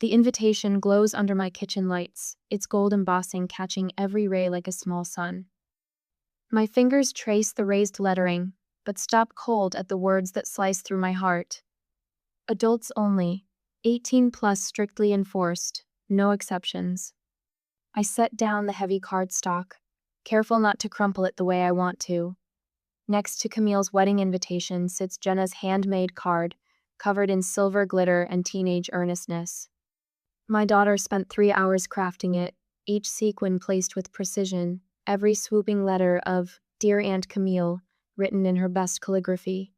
The invitation glows under my kitchen lights, its gold embossing catching every ray like a small sun. My fingers trace the raised lettering, but stop cold at the words that slice through my heart. Adults only, 18 plus strictly enforced, no exceptions. I set down the heavy cardstock, careful not to crumple it the way I want to. Next to Camille's wedding invitation sits Jenna's handmade card, covered in silver glitter and teenage earnestness. My daughter spent 3 hours crafting it, each sequin placed with precision, every swooping letter of "Dear Aunt Camille" written in her best calligraphy.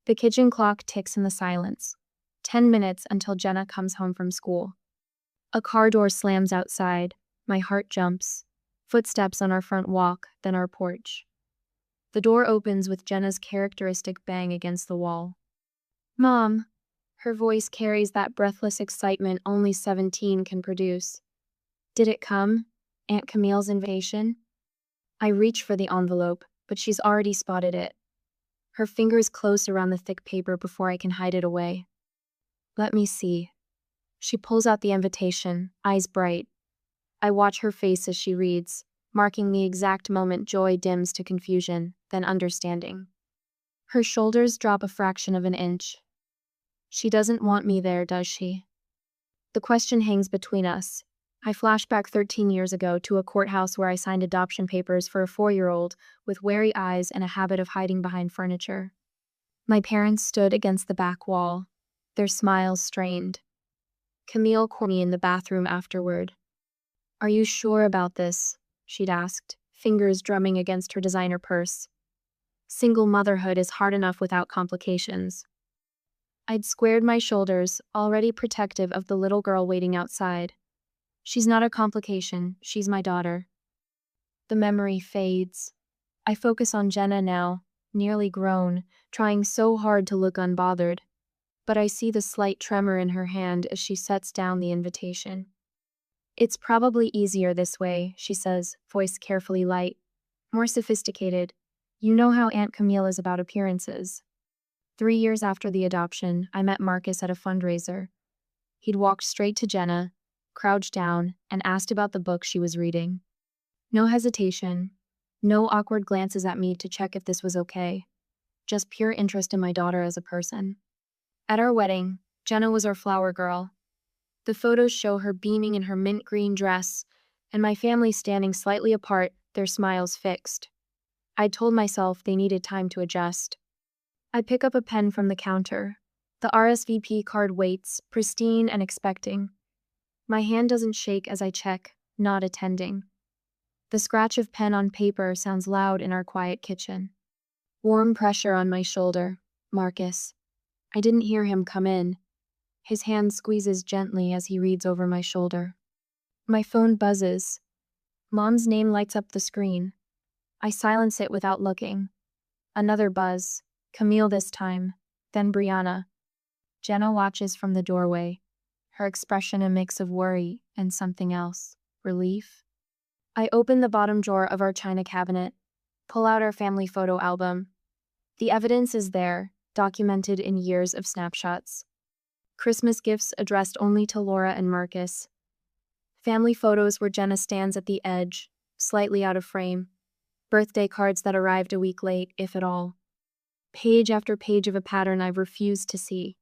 The kitchen clock ticks in the silence. 10 minutes until Jenna comes home from school. A car door slams outside. My heart jumps. Footsteps on our front walk, then our porch. The door opens with Jenna's characteristic bang against the wall. "Mom." Her voice carries that breathless excitement only 17 can produce. "Did it come? Aunt Camille's invitation?" I reach for the envelope, but she's already spotted it. Her fingers close around the thick paper before I can hide it away. "Let me see." She pulls out the invitation, eyes bright. I watch her face as she reads, marking the exact moment joy dims to confusion, then understanding. Her shoulders drop a fraction of an inch. She doesn't want me there, does she? The question hangs between us. I flash back 13 years ago to a courthouse where I signed adoption papers for a 4-year-old with wary eyes and a habit of hiding behind furniture. My parents stood against the back wall, their smiles strained. Camille called me in the bathroom afterward. "Are you sure about this?" she'd asked, fingers drumming against her designer purse. Single motherhood is hard enough without complications. I'd squared my shoulders, already protective of the little girl waiting outside. "She's not a complication, she's my daughter." The memory fades. I focus on Jenna now, nearly grown, trying so hard to look unbothered. But I see the slight tremor in her hand as she sets down the invitation. "It's probably easier this way," she says, voice carefully light. "More sophisticated. You know how Aunt Camille is about appearances." 3 years after the adoption, I met Marcus at a fundraiser. He'd walked straight to Jenna, crouched down, and asked about the book she was reading. No hesitation, no awkward glances at me to check if this was okay. Just pure interest in my daughter as a person. At our wedding, Jenna was our flower girl. The photos show her beaming in her mint green dress, and my family standing slightly apart, their smiles fixed. I'd told myself they needed time to adjust. I pick up a pen from the counter. The RSVP card waits, pristine and expecting. My hand doesn't shake as I check, not attending. The scratch of pen on paper sounds loud in our quiet kitchen. Warm pressure on my shoulder. Marcus. I didn't hear him come in. His hand squeezes gently as he reads over my shoulder. My phone buzzes. Mom's name lights up the screen. I silence it without looking. Another buzz. Camille this time, then Brianna. Jenna watches from the doorway, her expression a mix of worry and something else, relief. I open the bottom drawer of our china cabinet, pull out our family photo album. The evidence is there, documented in years of snapshots. Christmas gifts addressed only to Laura and Marcus. Family photos where Jenna stands at the edge, slightly out of frame. Birthday cards that arrived a week late, if at all. Page after page of a pattern I've refused to see.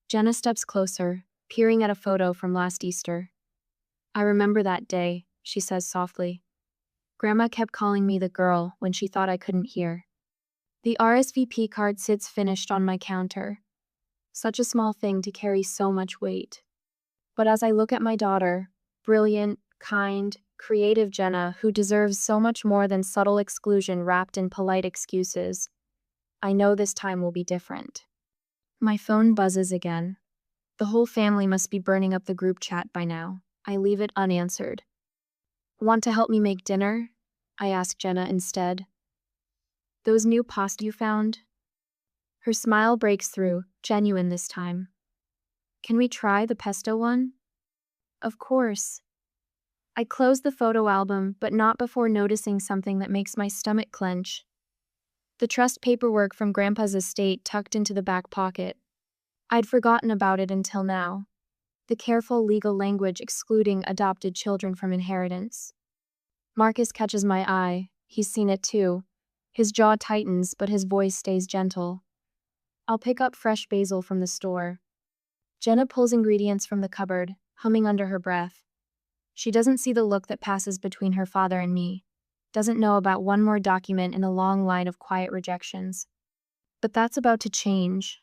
Jenna steps closer, peering at a photo from last Easter. "I remember that day," she says softly. "Grandma kept calling me the girl when she thought I couldn't hear." The RSVP card sits finished on my counter. Such a small thing to carry so much weight. But as I look at my daughter, brilliant, kind, creative Jenna, who deserves so much more than subtle exclusion wrapped in polite excuses, I know this time will be different. My phone buzzes again. The whole family must be burning up the group chat by now. I leave it unanswered. "Want to help me make dinner?" I ask Jenna instead. "Those new pasta you found?" Her smile breaks through, genuine this time. "Can we try the pesto one?" "Of course." I close the photo album, but not before noticing something that makes my stomach clench. The trust paperwork from Grandpa's estate tucked into the back pocket. I'd forgotten about it until now, the careful legal language excluding adopted children from inheritance. Marcus catches my eye. He's seen it too. His jaw tightens, but his voice stays gentle. I'll pick up fresh basil from the store. Jenna pulls ingredients from the cupboard, humming under her breath. She doesn't see the look that passes between her father and me. Doesn't know about one more document in a long line of quiet rejections. But that's about to change.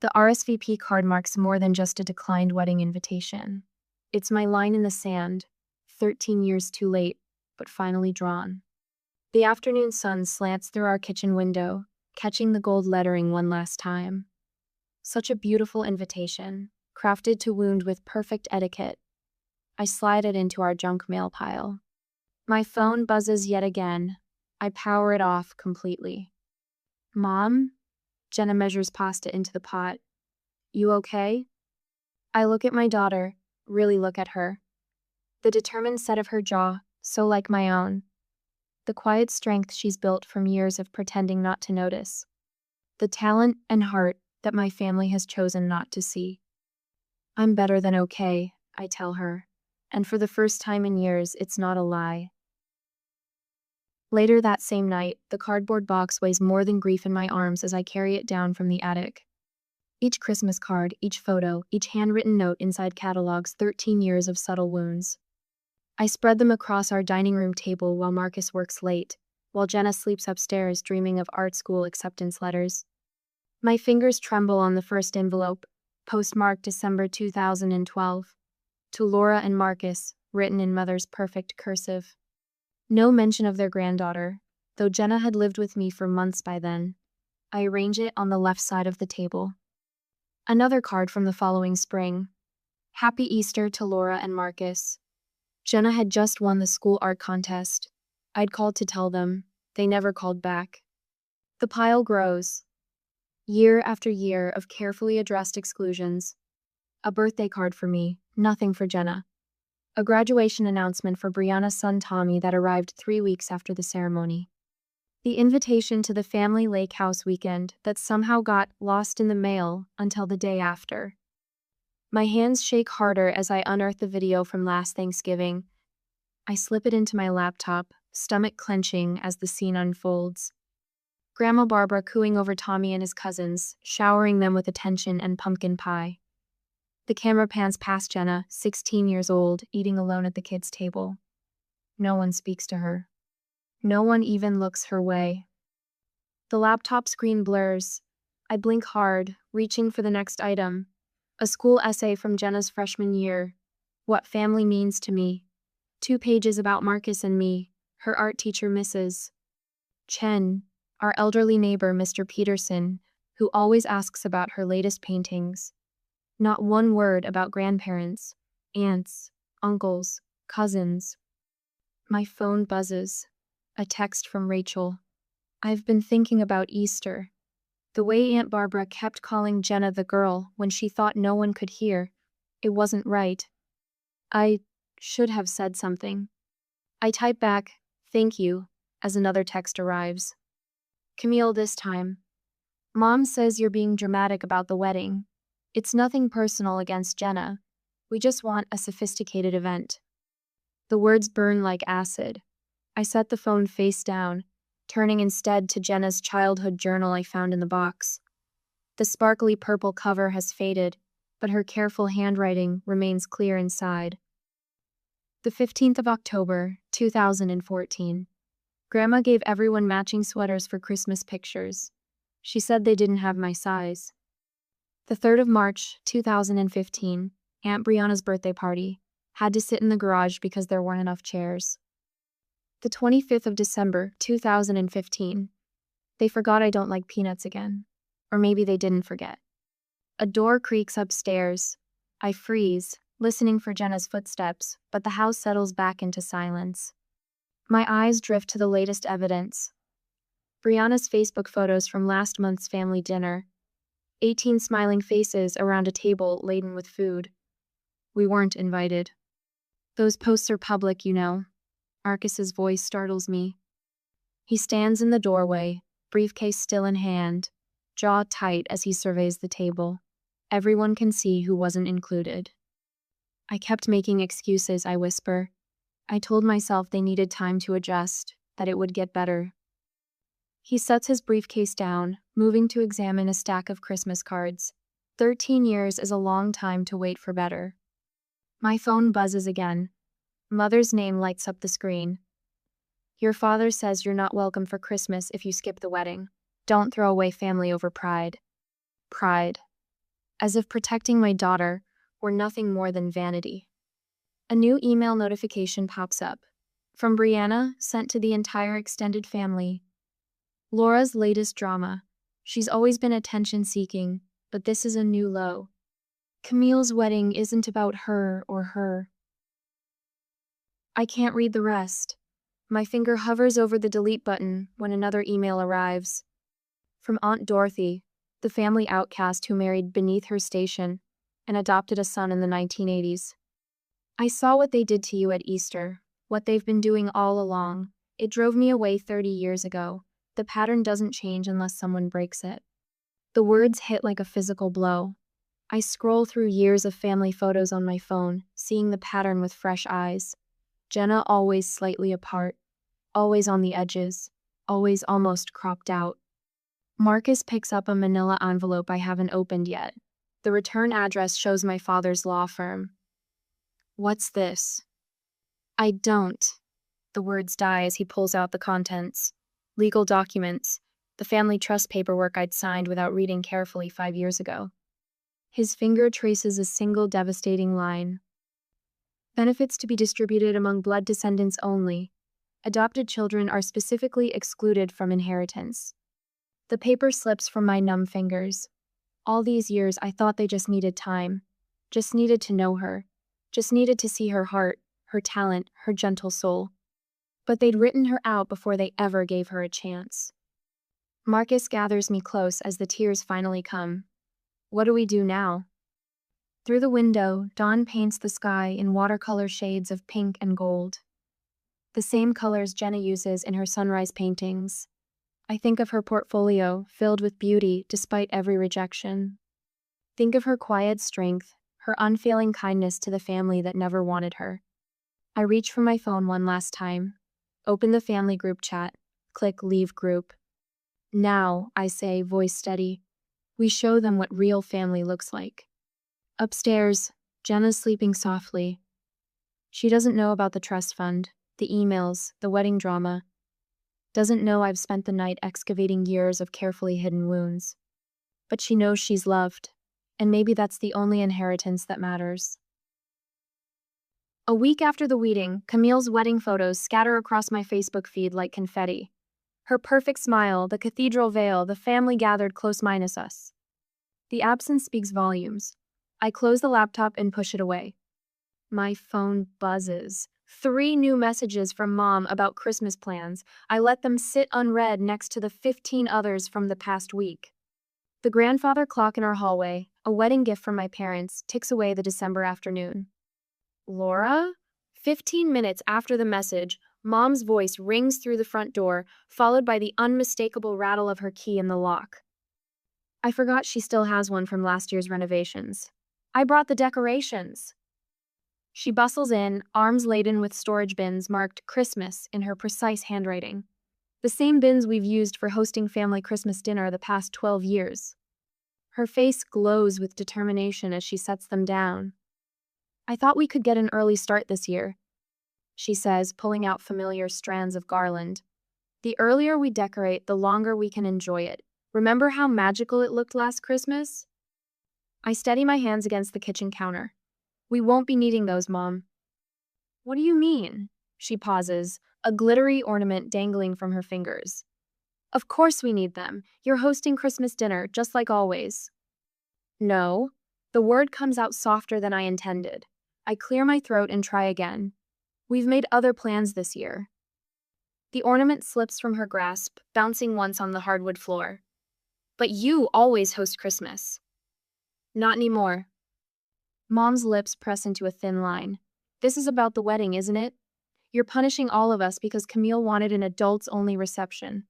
The RSVP card marks more than just a declined wedding invitation. It's my line in the sand, 13 years too late, but finally drawn. The afternoon sun slants through our kitchen window, catching the gold lettering one last time. Such a beautiful invitation, crafted to wound with perfect etiquette. I slide it into our junk mail pile. My phone buzzes yet again. I power it off completely. Mom? Jenna measures pasta into the pot. You okay? I look at my daughter, really look at her. The determined set of her jaw, so like my own. The quiet strength she's built from years of pretending not to notice. The talent and heart that my family has chosen not to see. I'm better than okay, I tell her. And for the first time in years, it's not a lie. Later that same night, the cardboard box weighs more than grief in my arms as I carry it down from the attic. Each Christmas card, each photo, each handwritten note inside catalogs 13 years of subtle wounds. I spread them across our dining room table while Marcus works late, while Jenna sleeps upstairs dreaming of art school acceptance letters. My fingers tremble on the first envelope, postmarked December 2012. To Laura and Marcus, written in mother's perfect cursive. No mention of their granddaughter, though Jenna had lived with me for months by then. I arrange it on the left side of the table. Another card from the following spring. Happy Easter to Laura and Marcus. Jenna had just won the school art contest. I'd called to tell them. They never called back. The pile grows. Year after year of carefully addressed exclusions. A birthday card for me, nothing for Jenna. A graduation announcement for Brianna's son Tommy that arrived 3 weeks after the ceremony. The invitation to the family lake house weekend that somehow got lost in the mail until the day after. My hands shake harder as I unearth the video from last Thanksgiving. I slip it into my laptop, stomach clenching as the scene unfolds. Grandma Barbara cooing over Tommy and his cousins, showering them with attention and pumpkin pie. The camera pans past Jenna, 16 years old, eating alone at the kids' table. No one speaks to her. No one even looks her way. The laptop screen blurs. I blink hard, reaching for the next item. A school essay from Jenna's freshman year. What family means to me. 2 pages about Marcus and me, her art teacher Mrs. Chen, our elderly neighbor Mr. Peterson, who always asks about her latest paintings. Not one word about grandparents, aunts, uncles, cousins. My phone buzzes. A text from Rachel. I've been thinking about Easter. The way Aunt Barbara kept calling Jenna the girl when she thought no one could hear. It wasn't right. I should have said something. I type back, thank you, as another text arrives. Camille this time. Mom says you're being dramatic about the wedding. It's nothing personal against Jenna. We just want a sophisticated event. The words burn like acid. I set the phone face down, turning instead to Jenna's childhood journal I found in the box. The sparkly purple cover has faded, but her careful handwriting remains clear inside. The 15th of October, 2014. Grandma gave everyone matching sweaters for Christmas pictures. She said they didn't have my size. The 3rd of March, 2015, Aunt Brianna's birthday party. Had to sit in the garage because there weren't enough chairs. The 25th of December, 2015. They forgot I don't like peanuts again. Or maybe they didn't forget. A door creaks upstairs. I freeze, listening for Jenna's footsteps, but the house settles back into silence. My eyes drift to the latest evidence. Brianna's Facebook photos from last month's family dinner. 18 smiling faces around a table laden with food. We weren't invited. Those posts are public, you know. Marcus's voice startles me. He stands in the doorway, briefcase still in hand, jaw tight as he surveys the table. Everyone can see who wasn't included. I kept making excuses, I whisper. I told myself they needed time to adjust, that it would get better. He sets his briefcase down, moving to examine a stack of Christmas cards. 13 years is a long time to wait for better. My phone buzzes again. Mother's name lights up the screen. Your father says you're not welcome for Christmas if you skip the wedding. Don't throw away family over pride. Pride. As if protecting my daughter were nothing more than vanity. A new email notification pops up. From Brianna, sent to the entire extended family. Laura's latest drama. She's always been attention-seeking, but this is a new low. Camille's wedding isn't about her or her. I can't read the rest. My finger hovers over the delete button when another email arrives. From Aunt Dorothy, the family outcast who married beneath her station and adopted a son in the 1980s. I saw what they did to you at Easter, what they've been doing all along. It drove me away 30 years ago. The pattern doesn't change unless someone breaks it. The words hit like a physical blow. I scroll through years of family photos on my phone, seeing the pattern with fresh eyes. Jenna always slightly apart, always on the edges, always almost cropped out. Marcus picks up a manila envelope I haven't opened yet. The return address shows my father's law firm. What's this? I don't. The words die as he pulls out the contents. Legal documents, the family trust paperwork I'd signed without reading carefully 5 years ago. His finger traces a single devastating line. Benefits to be distributed among blood descendants only. Adopted children are specifically excluded from inheritance. The paper slips from my numb fingers. All these years I thought they just needed time. Just needed to know her. Just needed to see her heart, her talent, her gentle soul. But they'd written her out before they ever gave her a chance. Marcus gathers me close as the tears finally come. What do we do now? Through the window, dawn paints the sky in watercolor shades of pink and gold. The same colors Jenna uses in her sunrise paintings. I think of her portfolio, filled with beauty despite every rejection. Think of her quiet strength, her unfailing kindness to the family that never wanted her. I reach for my phone one last time. Open the family group chat. Click Leave Group. Now, I say, voice steady, we show them what real family looks like. Upstairs, Jenna's sleeping softly. She doesn't know about the trust fund, the emails, the wedding drama. Doesn't know I've spent the night excavating years of carefully hidden wounds. But she knows she's loved, and maybe that's the only inheritance that matters. A week after the wedding, Camille's wedding photos scatter across my Facebook feed like confetti. Her perfect smile, the cathedral veil, the family gathered close minus us. The absence speaks volumes. I close the laptop and push it away. My phone buzzes. 3 new messages from Mom about Christmas plans. I let them sit unread next to the 15 others from the past week. The grandfather clock in our hallway, a wedding gift from my parents, ticks away the December afternoon. Laura? 15 minutes after the message, Mom's voice rings through the front door, followed by the unmistakable rattle of her key in the lock. I forgot she still has one from last year's renovations. I brought the decorations. She bustles in, arms laden with storage bins marked Christmas in her precise handwriting. The same bins we've used for hosting family Christmas dinner the past 12 years. Her face glows with determination as she sets them down. I thought we could get an early start this year, she says, pulling out familiar strands of garland. The earlier we decorate, the longer we can enjoy it. Remember how magical it looked last Christmas? I steady my hands against the kitchen counter. We won't be needing those, Mom. What do you mean? She pauses, a glittery ornament dangling from her fingers. Of course we need them. You're hosting Christmas dinner, just like always. No. The word comes out softer than I intended. I clear my throat and try again. We've made other plans this year. The ornament slips from her grasp, bouncing once on the hardwood floor. But you always host Christmas. Not anymore. Mom's lips press into a thin line. This is about the wedding, isn't it? You're punishing all of us because Camille wanted an adults-only reception.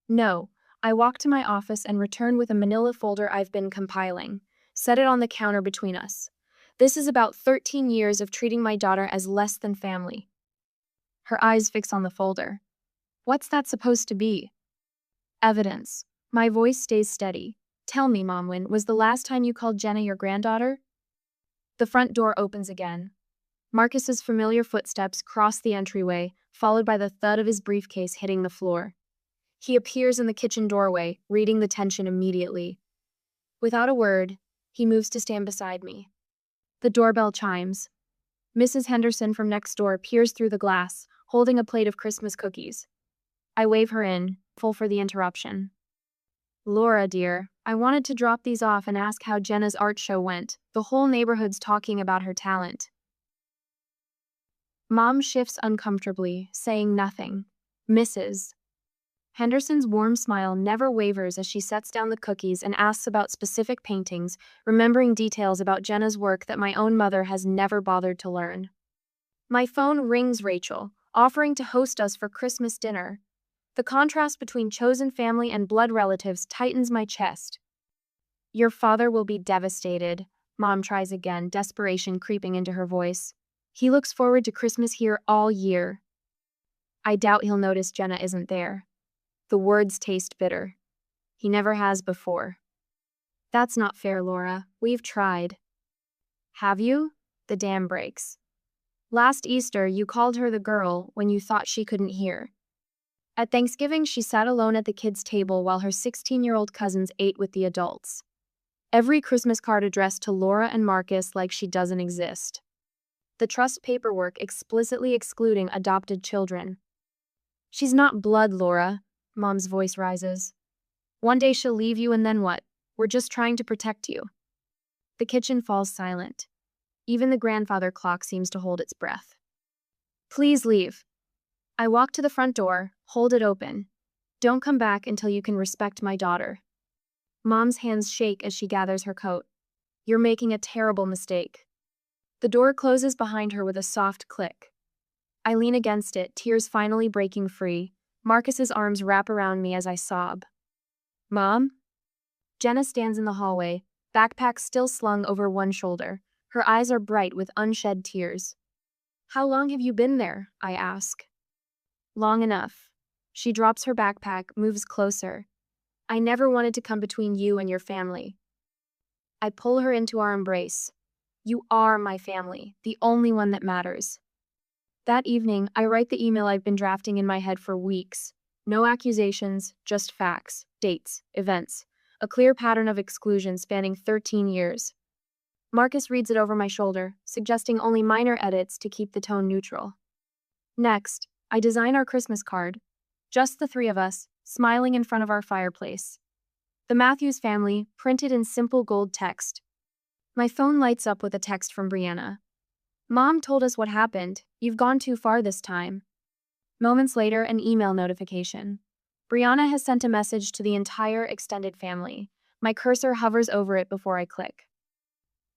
No. I walk to my office and return with a manila folder I've been compiling. Set it on the counter between us. This is about 13 years of treating my daughter as less than family. Her eyes fix on the folder. What's that supposed to be? Evidence. My voice stays steady. Tell me, Mom, when was the last time you called Jenna your granddaughter? The front door opens again. Marcus's familiar footsteps cross the entryway, followed by the thud of his briefcase hitting the floor. He appears in the kitchen doorway, reading the tension immediately. Without a word, he moves to stand beside me. The doorbell chimes. Mrs. Henderson from next door peers through the glass, holding a plate of Christmas cookies. I wave her in, full for the interruption. Laura, dear, I wanted to drop these off and ask how Jenna's art show went. The whole neighborhood's talking about her talent. Mom shifts uncomfortably, saying nothing. Mrs. Henderson's warm smile never wavers as she sets down the cookies and asks about specific paintings, remembering details about Jenna's work that my own mother has never bothered to learn. My phone rings Rachel, offering to host us for Christmas dinner. The contrast between chosen family and blood relatives tightens my chest. Your father will be devastated, Mom tries again, desperation creeping into her voice. He looks forward to Christmas here all year. I doubt he'll notice Jenna isn't there. The words taste bitter. He never has before. That's not fair, Laura. We've tried. Have you? The dam breaks. Last Easter, you called her the girl when you thought she couldn't hear. At Thanksgiving, she sat alone at the kids' table while her 16-year-old cousins ate with the adults. Every Christmas card addressed to Laura and Marcus like she doesn't exist. The trust paperwork explicitly excluding adopted children. She's not blood, Laura. Mom's voice rises. One day she'll leave you and then what? We're just trying to protect you. The kitchen falls silent. Even the grandfather clock seems to hold its breath. Please leave. I walk to the front door, hold it open. Don't come back until you can respect my daughter. Mom's hands shake as she gathers her coat. You're making a terrible mistake. The door closes behind her with a soft click. I lean against it, tears finally breaking free. Marcus's arms wrap around me as I sob. Mom? Jenna stands in the hallway, backpack still slung over one shoulder. Her eyes are bright with unshed tears. How long have you been there? I ask. Long enough. She drops her backpack, moves closer. I never wanted to come between you and your family. I pull her into our embrace. You are my family, the only one that matters. That evening, I write the email I've been drafting in my head for weeks. No accusations, just facts, dates, events. A clear pattern of exclusion spanning 13 years. Marcus reads it over my shoulder, suggesting only minor edits to keep the tone neutral. Next, I design our Christmas card. Just the three of us, smiling in front of our fireplace. The Matthews family, printed in simple gold text. My phone lights up with a text from Brianna. Mom told us what happened. You've gone too far this time. Moments later, an email notification. Brianna has sent a message to the entire extended family. My cursor hovers over it before I click.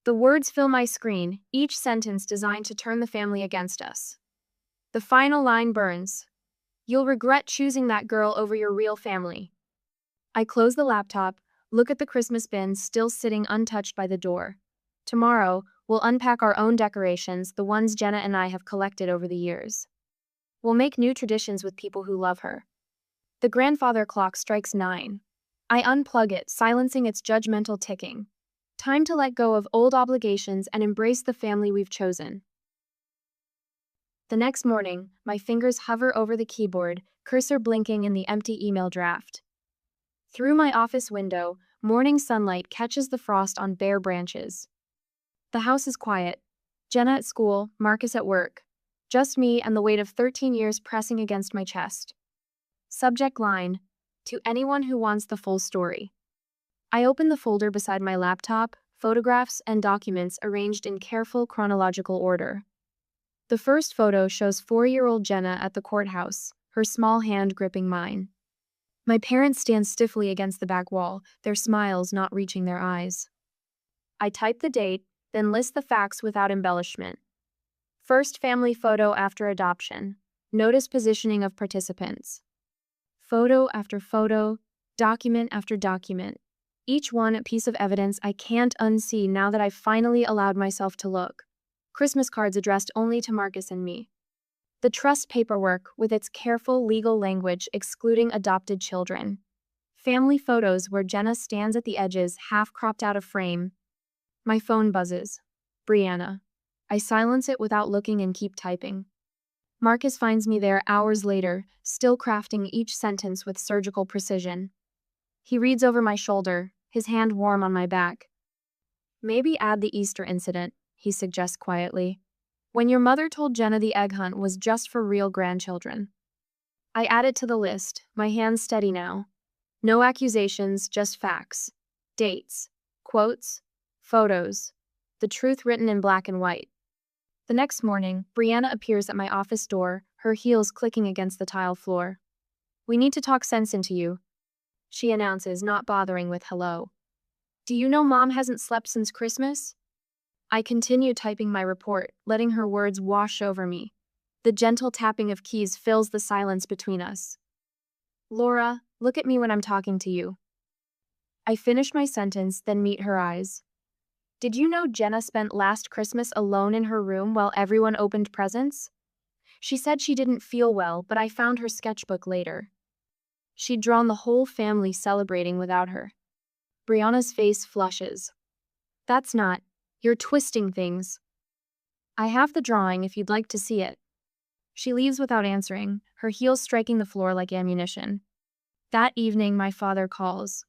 The words fill my screen, each sentence designed to turn the family against us. The final line burns. You'll regret choosing that girl over your real family. I close the laptop, look at the Christmas bin still sitting untouched by the door. Tomorrow, we'll unpack our own decorations, the ones Jenna and I have collected over the years. We'll make new traditions with people who love her. The grandfather clock strikes 9. I unplug it, silencing its judgmental ticking. Time to let go of old obligations and embrace the family we've chosen. The next morning, my fingers hover over the keyboard, cursor blinking in the empty email draft. Through my office window, morning sunlight catches the frost on bare branches. The house is quiet. Jenna at school, Marcus at work. Just me and the weight of 13 years pressing against my chest. Subject line, to anyone who wants the full story. I open the folder beside my laptop, photographs and documents arranged in careful chronological order. The first photo shows 4-year-old Jenna at the courthouse, her small hand gripping mine. My parents stand stiffly against the back wall, their smiles not reaching their eyes. I type the date, then list the facts without embellishment. First family photo after adoption. Notice positioning of participants. Photo after photo, document after document. each one a piece of evidence I can't unsee now that I've finally allowed myself to look. Christmas cards addressed only to Marcus and me. The trust paperwork, with its careful legal language excluding adopted children. Family photos where Jenna stands at the edges, half cropped out of frame. My phone buzzes. Brianna. I silence it without looking and keep typing. Marcus finds me there hours later, still crafting each sentence with surgical precision. He reads over my shoulder, his hand warm on my back. Maybe add the Easter incident, he suggests quietly. When your mother told Jenna the egg hunt was just for real grandchildren. I add it to the list, my hands steady now. No accusations, just facts. Dates. Quotes. Photos. The truth written in black and white. The next morning, Brianna appears at my office door, her heels clicking against the tile floor. We need to talk sense into you, she announces, not bothering with hello. Do you know Mom hasn't slept since Christmas? I continue typing my report, letting her words wash over me. The gentle tapping of keys fills the silence between us. Laura, look at me when I'm talking to you. I finish my sentence, then meet her eyes. Did you know Jenna spent last Christmas alone in her room while everyone opened presents? She said she didn't feel well, but I found her sketchbook later. She'd drawn the whole family celebrating without her. Brianna's face flushes. That's not. You're twisting things. I have the drawing if you'd like to see it. She leaves without answering, her heels striking the floor like ammunition. That evening, my father calls.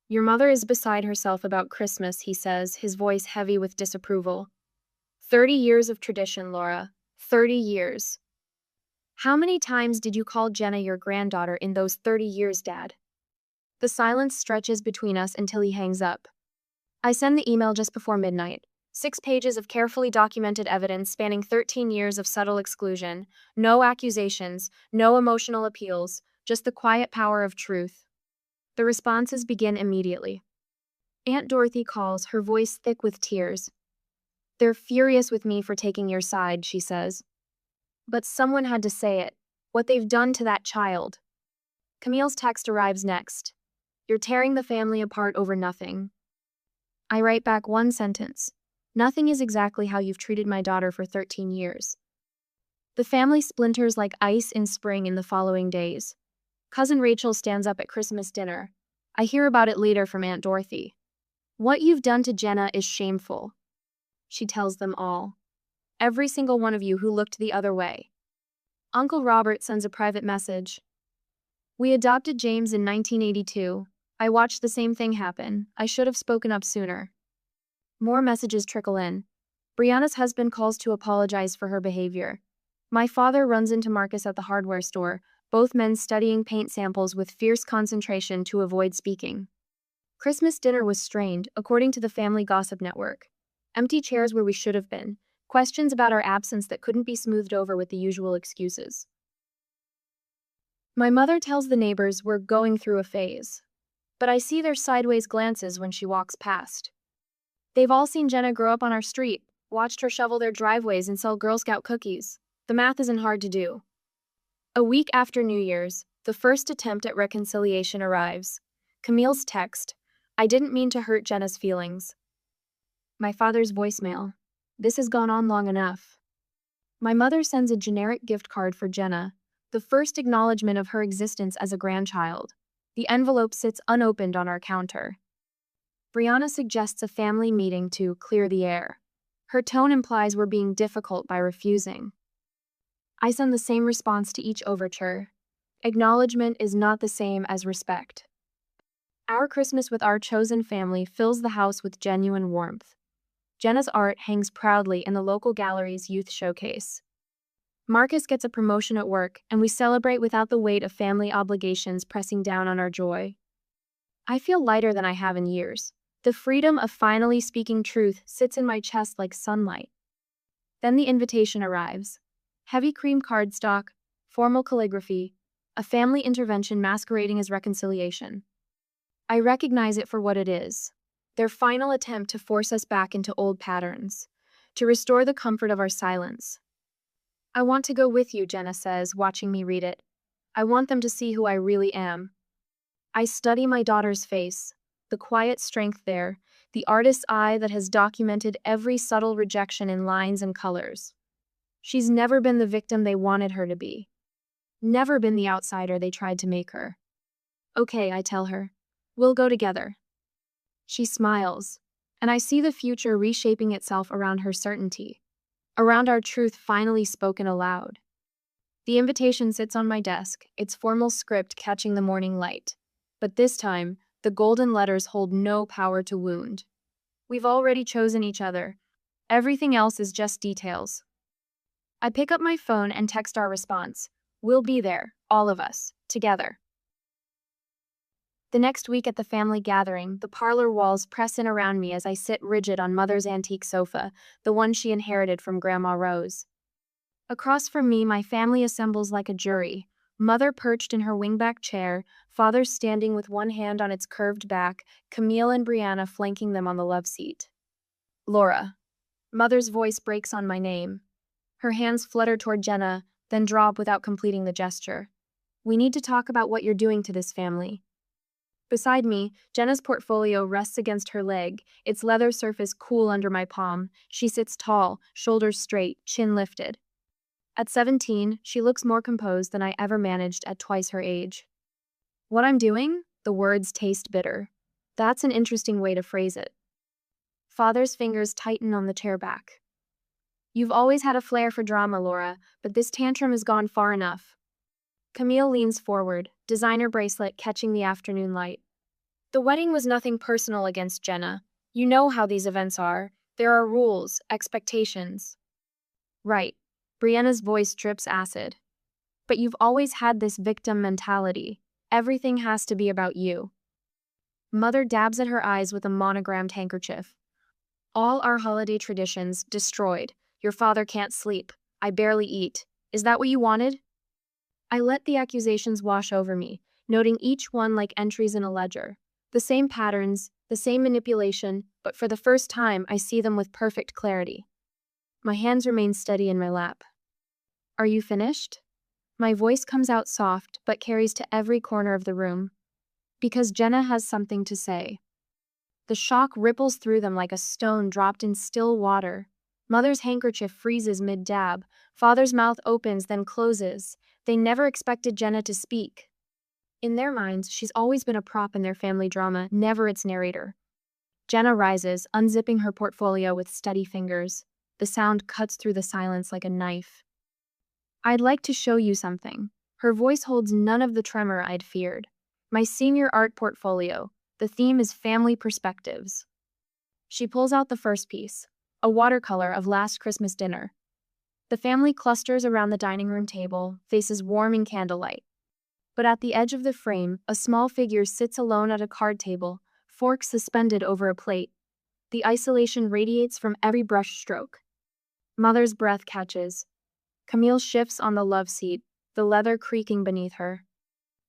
Your mother is beside herself about Christmas, he says, his voice heavy with disapproval. 30 years of tradition, Laura. 30 years. How many times did you call Jenna your granddaughter in those 30 years, Dad? The silence stretches between us until he hangs up. I send the email just before midnight. 6 pages of carefully documented evidence spanning 13 years of subtle exclusion. No accusations, no emotional appeals, just the quiet power of truth. The responses begin immediately. Aunt Dorothy calls, her voice thick with tears. They're furious with me for taking your side, she says. But someone had to say it. What they've done to that child. Camille's text arrives next. You're tearing the family apart over nothing. I write back one sentence. Nothing is exactly how you've treated my daughter for 13 years. The family splinters like ice in spring in the following days. Cousin Rachel stands up at Christmas dinner. I hear about it later from Aunt Dorothy. What you've done to Jenna is shameful. She tells them all. Every single one of you who looked the other way. Uncle Robert sends a private message. We adopted James in 1982. I watched the same thing happen. I should have spoken up sooner. More messages trickle in. Brianna's husband calls to apologize for her behavior. My father runs into Marcus at the hardware store, both men studying paint samples with fierce concentration to avoid speaking. Christmas dinner was strained, according to the Family Gossip Network. Empty chairs where we should have been. Questions about our absence that couldn't be smoothed over with the usual excuses. My mother tells the neighbors we're going through a phase. But I see their sideways glances when she walks past. They've all seen Jenna grow up on our street, watched her shovel their driveways and sell Girl Scout cookies. The math isn't hard to do. A week after New Year's, the first attempt at reconciliation arrives. Camille's text, I didn't mean to hurt Jenna's feelings. My father's voicemail, this has gone on long enough. My mother sends a generic gift card for Jenna, the first acknowledgement of her existence as a grandchild. The envelope sits unopened on our counter. Brianna suggests a family meeting to clear the air. Her tone implies we're being difficult by refusing. I send the same response to each overture. Acknowledgement is not the same as respect. Our Christmas with our chosen family fills the house with genuine warmth. Jenna's art hangs proudly in the local gallery's youth showcase. Marcus gets a promotion at work, and we celebrate without the weight of family obligations pressing down on our joy. I feel lighter than I have in years. The freedom of finally speaking truth sits in my chest like sunlight. Then the invitation arrives. Heavy cream cardstock, formal calligraphy, a family intervention masquerading as reconciliation. I recognize it for what it is. Their final attempt to force us back into old patterns, to restore the comfort of our silence. I want to go with you, Jenna says, watching me read it. I want them to see who I really am. I study my daughter's face, the quiet strength there, the artist's eye that has documented every subtle rejection in lines and colors. She's never been the victim they wanted her to be. Never been the outsider they tried to make her. Okay, I tell her. We'll go together. She smiles, and I see the future reshaping itself around her certainty, around our truth finally spoken aloud. The invitation sits on my desk, its formal script catching the morning light. But this time, the golden letters hold no power to wound. We've already chosen each other. Everything else is just details. I pick up my phone and text our response. We'll be there, all of us, together. The next week at the family gathering, the parlor walls press in around me as I sit rigid on Mother's antique sofa, the one she inherited from Grandma Rose. Across from me, my family assembles like a jury, Mother perched in her wingback chair, Father standing with one hand on its curved back, Camille and Brianna flanking them on the love seat. Laura. Mother's voice breaks on my name. Her hands flutter toward Jenna, then drop without completing the gesture. We need to talk about what you're doing to this family. Beside me, Jenna's portfolio rests against her leg, its leather surface cool under my palm. She sits tall, shoulders straight, chin lifted. At 17, she looks more composed than I ever managed at twice her age. What I'm doing? The words taste bitter. That's an interesting way to phrase it. Father's fingers tighten on the chair back. You've always had a flair for drama, Laura, but this tantrum has gone far enough. Camille leans forward, designer bracelet catching the afternoon light. The wedding was nothing personal against Jenna. You know how these events are. There are rules, expectations. Right. Brianna's voice drips acid. But you've always had this victim mentality. Everything has to be about you. Mother dabs at her eyes with a monogrammed handkerchief. All our holiday traditions destroyed. Your father can't sleep. I barely eat. Is that what you wanted? I let the accusations wash over me, noting each one like entries in a ledger. The same patterns, the same manipulation, but for the first time I see them with perfect clarity. My hands remain steady in my lap. Are you finished? My voice comes out soft, but carries to every corner of the room. Because Jenna has something to say. The shock ripples through them like a stone dropped in still water. Mother's handkerchief freezes mid-dab. Father's mouth opens, then closes. They never expected Jenna to speak. In their minds, she's always been a prop in their family drama, never its narrator. Jenna rises, unzipping her portfolio with steady fingers. The sound cuts through the silence like a knife. I'd like to show you something. Her voice holds none of the tremor I'd feared. My senior art portfolio. The theme is family perspectives. She pulls out the first piece, a watercolor of last Christmas dinner. The family clusters around the dining room table, faces warm in candlelight. But at the edge of the frame, a small figure sits alone at a card table, fork suspended over a plate. The isolation radiates from every brush stroke. Mother's breath catches. Camille shifts on the love seat, the leather creaking beneath her.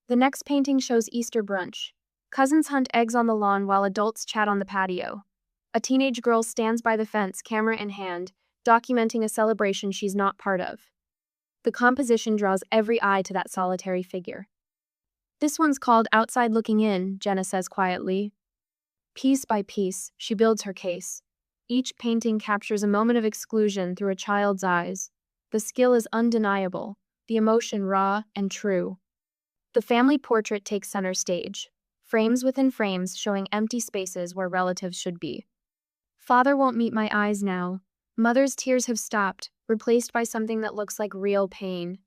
The next painting shows Easter brunch. Cousins hunt eggs on the lawn while adults chat on the patio. A teenage girl stands by the fence, camera in hand, documenting a celebration she's not part of. The composition draws every eye to that solitary figure. This one's called Outside Looking In, Jenna says quietly. Piece by piece, she builds her case. Each painting captures a moment of exclusion through a child's eyes. The skill is undeniable, the emotion raw and true. The family portrait takes center stage, frames within frames showing empty spaces where relatives should be. Father won't meet my eyes now. Mother's tears have stopped, replaced by something that looks like real pain.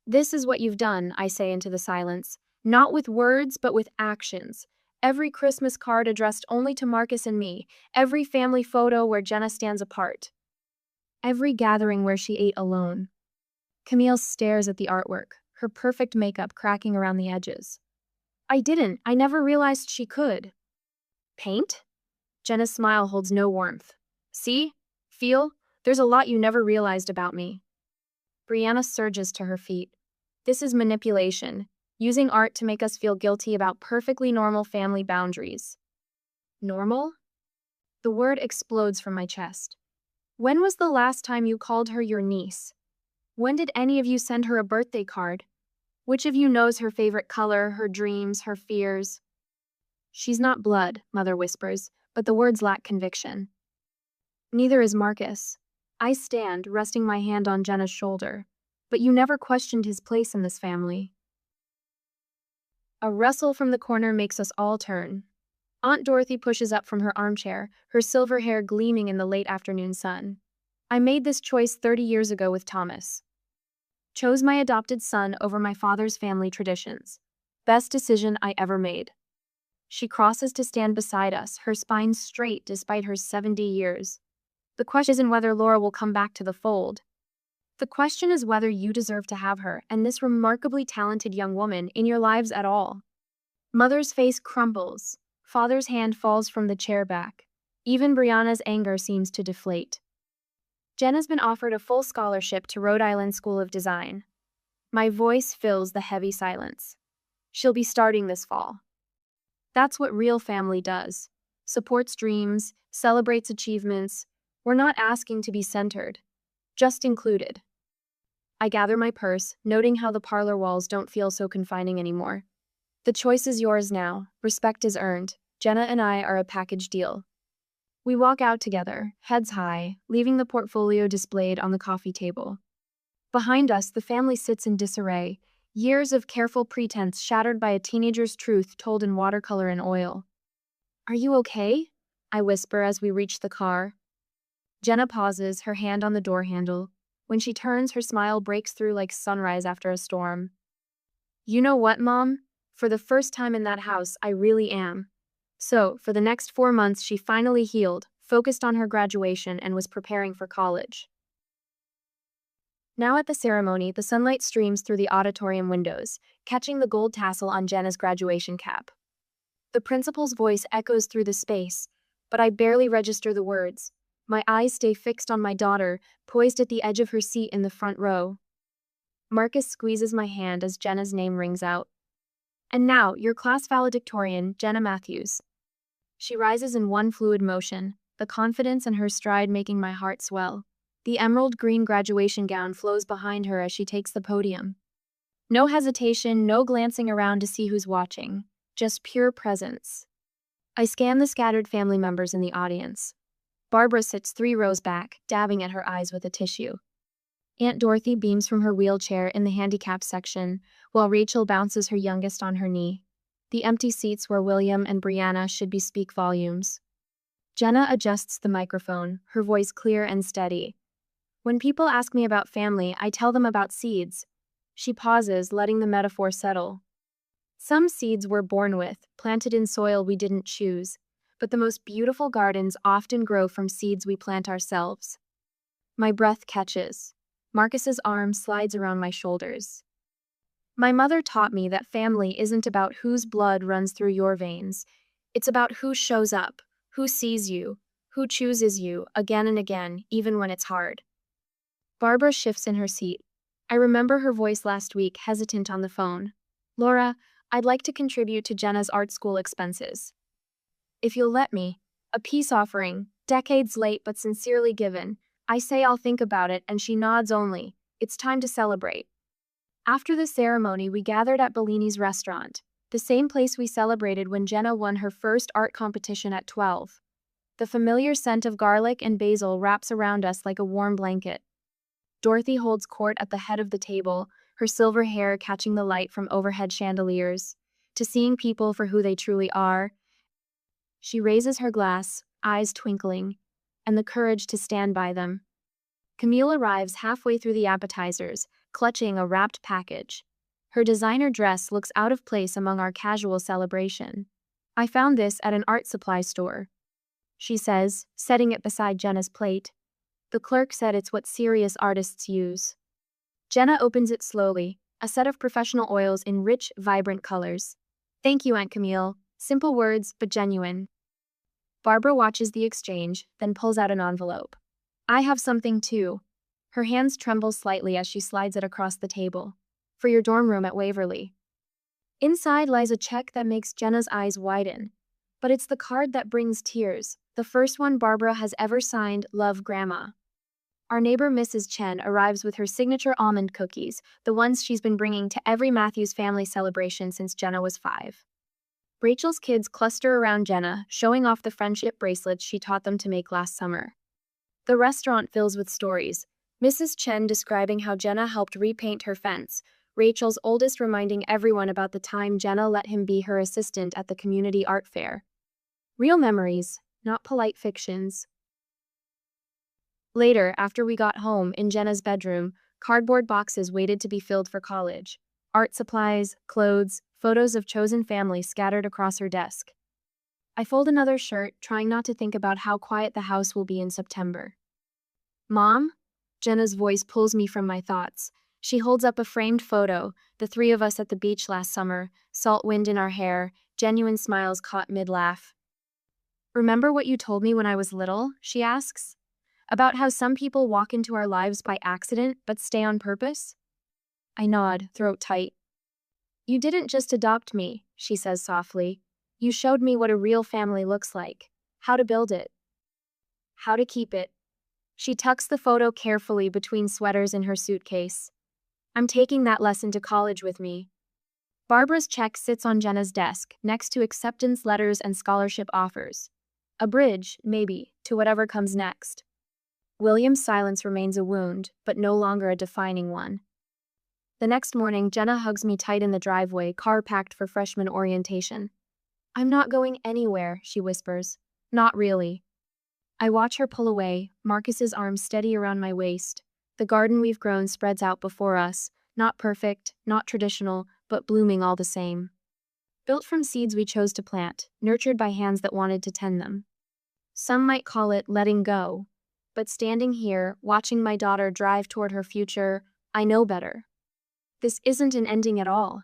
This is what you've done, I say into the silence, not with words but with actions. Every Christmas card addressed only to Marcus and me, every family photo where Jenna stands apart. Every gathering where she ate alone. Camille stares at the artwork, her perfect makeup cracking around the edges. I never realized she could. Paint? Jenna's smile holds no warmth. See? Feel? There's a lot you never realized about me. Brianna surges to her feet. This is manipulation, using art to make us feel guilty about perfectly normal family boundaries. Normal? The word explodes from my chest. When was the last time you called her your niece? When did any of you send her a birthday card? Which of you knows her favorite color, her dreams, her fears? She's not blood, Mother whispers, but the words lack conviction. Neither is Marcus. I stand, resting my hand on Jenna's shoulder. But you never questioned his place in this family. A rustle from the corner makes us all turn. Aunt Dorothy pushes up from her armchair, her silver hair gleaming in the late afternoon sun. I made this choice 30 years ago with Thomas. Chose my adopted son over my father's family traditions. Best decision I ever made. She crosses to stand beside us, her spine straight despite her 70 years. The question isn't whether Laura will come back to the fold. The question is whether you deserve to have her and this remarkably talented young woman in your lives at all. Mother's face crumbles. Father's hand falls from the chair back. Even Brianna's anger seems to deflate. Jenna's been offered a full scholarship to Rhode Island School of Design. My voice fills the heavy silence. She'll be starting this fall. That's what real family does. Supports dreams, celebrates achievements. We're not asking to be centered, just included. I gather my purse, noting how the parlor walls don't feel so confining anymore. The choice is yours now. Respect is earned. Jenna and I are a package deal. We walk out together, heads high, leaving the portfolio displayed on the coffee table. Behind us, the family sits in disarray, years of careful pretense shattered by a teenager's truth told in watercolor and oil. Are you okay? I whisper as we reach the car. Jenna pauses, her hand on the door handle. When she turns, her smile breaks through like sunrise after a storm. You know what, Mom? For the first time in that house, I really am. So, for the next 4 months, she finally healed, focused on her graduation, and was preparing for college. Now at the ceremony, the sunlight streams through the auditorium windows, catching the gold tassel on Jenna's graduation cap. The principal's voice echoes through the space, but I barely register the words. My eyes stay fixed on my daughter, poised at the edge of her seat in the front row. Marcus squeezes my hand as Jenna's name rings out. And now, your class valedictorian, Jenna Matthews. She rises in one fluid motion, the confidence in her stride making my heart swell. The emerald green graduation gown flows behind her as she takes the podium. No hesitation, no glancing around to see who's watching, just pure presence. I scan the scattered family members in the audience. Barbara sits 3 rows back, dabbing at her eyes with a tissue. Aunt Dorothy beams from her wheelchair in the handicap section, while Rachel bounces her youngest on her knee. The empty seats where William and Brianna should be speak volumes. Jenna adjusts the microphone, her voice clear and steady. When people ask me about family, I tell them about seeds. She pauses, letting the metaphor settle. Some seeds we're born with, planted in soil we didn't choose, but the most beautiful gardens often grow from seeds we plant ourselves. My breath catches. Marcus's arm slides around my shoulders. My mother taught me that family isn't about whose blood runs through your veins. It's about who shows up, who sees you, who chooses you again and again, even when it's hard. Barbara shifts in her seat. I remember her voice last week, hesitant on the phone. Laura, I'd like to contribute to Jenna's art school expenses. If you'll let me, a peace offering, decades late but sincerely given. I say I'll think about it, and she nods only. It's time to celebrate. After the ceremony, we gathered at Bellini's restaurant, the same place we celebrated when Jenna won her first art competition at 12. The familiar scent of garlic and basil wraps around us like a warm blanket. Dorothy holds court at the head of the table, her silver hair catching the light from overhead chandeliers. To seeing people for who they truly are. She raises her glass, eyes twinkling, and the courage to stand by them. Camille arrives halfway through the appetizers, clutching a wrapped package. Her designer dress looks out of place among our casual celebration. I found this at an art supply store, she says, setting it beside Jenna's plate. The clerk said it's what serious artists use. Jenna opens it slowly, a set of professional oils in rich, vibrant colors. Thank you, Aunt Camille. Simple words, but genuine. Barbara watches the exchange, then pulls out an envelope. I have something too. Her hands tremble slightly as she slides it across the table. For your dorm room at Waverly. Inside lies a check that makes Jenna's eyes widen. But it's the card that brings tears, the first one Barbara has ever signed, Love, Grandma. Our neighbor Mrs. Chen arrives with her signature almond cookies, the ones she's been bringing to every Matthews family celebration since Jenna was 5. Rachel's kids cluster around Jenna, showing off the friendship bracelets she taught them to make last summer. The restaurant fills with stories. Mrs. Chen describing how Jenna helped repaint her fence, Rachel's oldest reminding everyone about the time Jenna let him be her assistant at the community art fair. Real memories, not polite fictions. Later, after we got home, in Jenna's bedroom, cardboard boxes waited to be filled for college. Art supplies, clothes, photos of chosen family scattered across her desk. I fold another shirt, trying not to think about how quiet the house will be in September. Mom? Jenna's voice pulls me from my thoughts. She holds up a framed photo, the three of us at the beach last summer, salt wind in our hair, genuine smiles caught mid-laugh. Remember what you told me when I was little? She asks. About how some people walk into our lives by accident but stay on purpose? I nod, throat tight. You didn't just adopt me, she says softly. You showed me what a real family looks like, how to build it, how to keep it. She tucks the photo carefully between sweaters in her suitcase. I'm taking that lesson to college with me. Barbara's check sits on Jenna's desk, next to acceptance letters and scholarship offers. A bridge, maybe, to whatever comes next. William's silence remains a wound, but no longer a defining one. The next morning, Jenna hugs me tight in the driveway, car packed for freshman orientation. I'm not going anywhere, she whispers. Not really. I watch her pull away, Marcus's arms steady around my waist. The garden we've grown spreads out before us, not perfect, not traditional, but blooming all the same. Built from seeds we chose to plant, nurtured by hands that wanted to tend them. Some might call it letting go, but standing here, watching my daughter drive toward her future, I know better. This isn't an ending at all.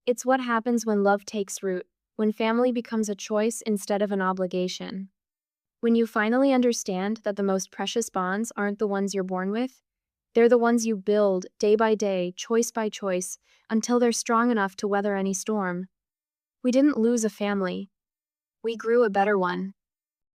It's what happens when love takes root, when family becomes a choice instead of an obligation. When you finally understand that the most precious bonds aren't the ones you're born with, they're the ones you build day by day, choice by choice, until they're strong enough to weather any storm. We didn't lose a family. We grew a better one.